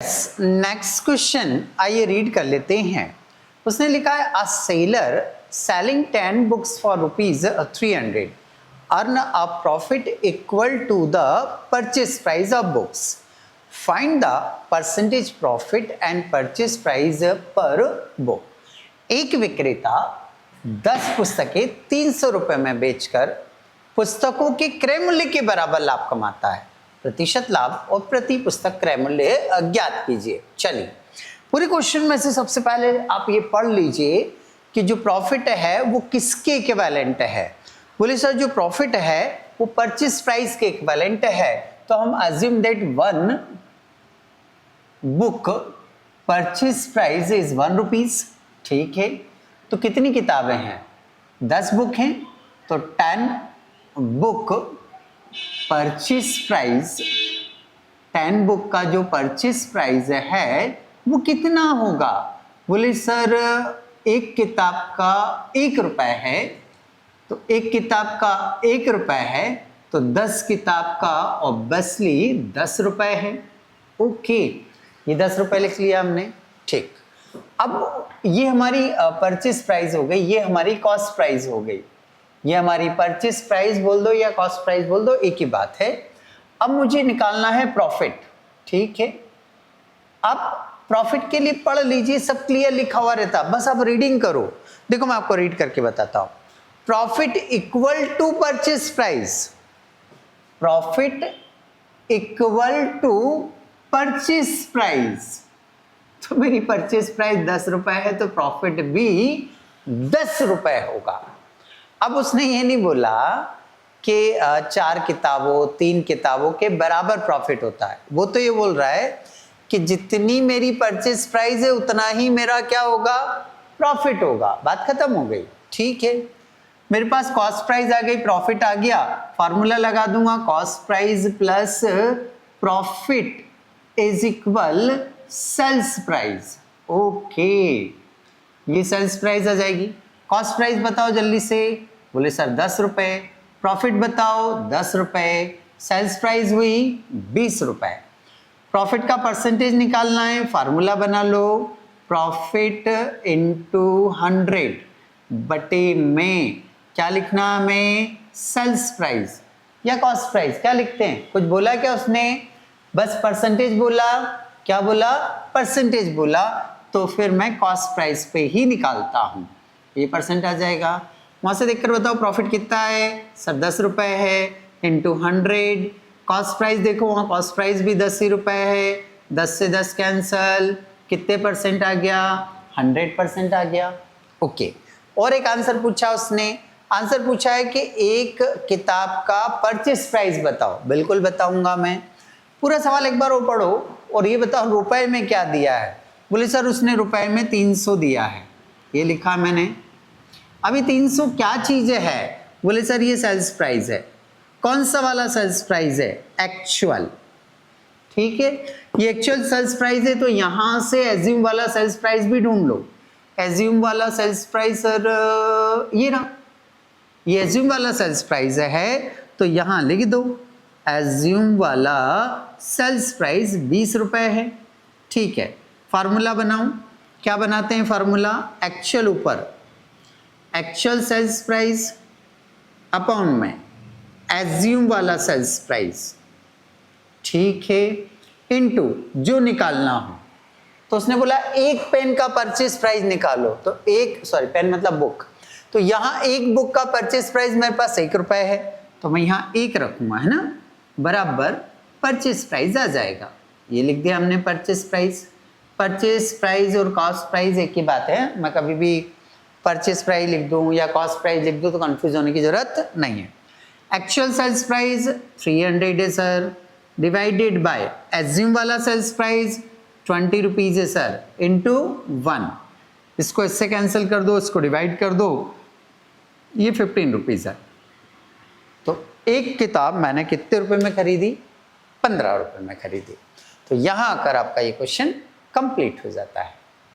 Next question आइए read कर लेते हैं। उसने लिखा है a seller selling 10 books for ₹300 earn a profit equal to the purchase price of books. Find the percentage profit and purchase price per book. एक विक्रेता 10 पुस्तकें ₹300 में बेचकर पुस्तकों के क्रय मूल्य के बराबर लाभ कमाता है। प्रतिशत लाभ और प्रति पुस्तक क्रय मूल्य ज्ञात कीजिए। चलिए पूरे क्वेश्चन में से सबसे पहले आप ये पढ़ लीजिए कि जो प्रॉफिट है वो किसके इक्विवेलेंट है। बोले सर जो प्रॉफिट है वो परचेज प्राइस के इक्विवेलेंट है, तो हम assume that one book purchase price is ₹1। ठीक है, तो कितनी किताबें हैं? 10 बुक हैं, तो 10 बुक परचेज प्राइस, 10 बुक का जो परचेज प्राइस है वो कितना होगा? बोले सर एक किताब का ₹1 है, तो एक किताब का ₹1 है, तो 10 किताब का ऑब्वियसली ₹10 है। ओके, ये ₹10 लिख लिया हमने। ठीक, अब ये हमारी परचेज प्राइस हो गई, ये हमारी कॉस्ट प्राइस हो गई। ये हमारी परचेज प्राइस बोल दो या कॉस्ट प्राइस बोल दो, एक ही बात है। अब मुझे निकालना है प्रॉफिट। ठीक है, अब प्रॉफिट के लिए पढ़ लीजिए, सब क्लियर लिखा हुआ रहता, बस आप रीडिंग करो। देखो मैं आपको रीड करके बताता हूं। Profit equal to purchase price, profit equal to purchase price. तो मेरी परचेज प्राइस ₹10 है, तो प्रॉफिट भी ₹10 होगा। अब उसने ये नहीं बोला कि 4 किताबों 3 किताबों के बराबर प्रॉफिट होता है, वो तो ये बोल रहा है कि जितनी मेरी परचेज प्राइस है उतना ही मेरा क्या होगा? प्रॉफिट होगा। बात खत्म हो गई। ठीक है, मेरे पास कॉस्ट प्राइस आ गई, प्रॉफिट आ गया, फार्मूला लगा दूंगा cost price plus profit is equal sales price. Okay, ये सेल्स प्राइस आ जाएगी। कॉस्ट प्राइस बताओ जल्दी से। बोले सर ₹10। प्रॉफिट बताओ ₹10। सेल्स प्राइस हुई ₹20। प्रॉफिट का परसेंटेज निकालना है, फार्मूला बना लो, प्रॉफिट इंटू 100 बटे में क्या लिखना हमें? सेल्स प्राइस या कॉस्ट प्राइस, क्या लिखते हैं? कुछ बोला क्या उसने? बस परसेंटेज बोला। क्या बोला? परसेंटेज बोला। तो फिर मैं कॉस्ट प्राइस पे ही निकालता हूं, ये परसेंट आ जाएगा। वहां से देखकर बताओ प्रॉफिट कितना है? सर ₹10 है, इंटू 100। कॉस्ट प्राइस देखो, वहां कॉस्ट प्राइस भी ₹10 है, 10 से 10 कैंसल, कितने परसेंट आ गया? 100% आ गया। ओके, और एक आंसर पूछा उसने। आंसर पूछा है कि एक किताब का परचेस प्राइस बताओ। बिल्कुल बताऊंगा मैं। पूरा सवाल एक बार वो पढ़ो और ये बताओ रुपए में क्या दिया है। बोले सर उसने रुपए में 300 दिया है, ये लिखा मैंने। अभी 300 क्या चीज है? बोले सर ये सेल्स प्राइस है। कौन सा वाला सेल्स प्राइस है? एक्चुअल। ठीक है, ये एक्चुअल सेल्स प्राइस है, तो यहां से एज्यूम वाला सेल्स प्राइस भी ढूंढ लो। एज्यूम वाला सेल्स प्राइस सर ये ना, ये एज्यूम वाला सेल्स प्राइस है, तो यहां लिख दो एज्यूम वाला सेल्स प्राइस ₹20 है। ठीक है, फार्मूला बनाऊं, क्या बनाते हैं फार्मूला? एक्चुअल ऊपर एक्चुअल सेल्स प्राइस अपॉन में एज्यूम वाला सेल्स प्राइस। ठीक है, इनटू जो निकालना हो। तो उसने बोला एक पेन का परचेस प्राइस निकालो, तो एक, सॉरी पेन मतलब बुक, तो यहां एक बुक का परचेस प्राइस मेरे पास ₹1 है, तो मैं यहां 1 रखूंगा, है ना, बराबर परचेस प्राइस आ जाएगा। ये लिख दिया हमने परचेस प्राइस। परचेस प्राइस और कॉस्ट प्राइस एक ही बात है। मैं कभी भी परचेस प्राइस लिख दूं या कॉस्ट प्राइस लिख दूं तो कंफ्यूज होने की जरूरत नहीं है। एक्चुअल सेल्स प्राइस 300 है सर, डिवाइडेड बाय एज्यूम वाला सेल्स प्राइस ₹20 है सर, इंटू 1। इसको इससे कैंसिल कर दो, इसको डिवाइड कर दो, ये ₹15 है। तो एक किताब मैंने कितने रुपए में खरीदी? ₹15 में खरीदी। तो यहां आकर आपका ये क्वेश्चन कंप्लीट हो जाता है।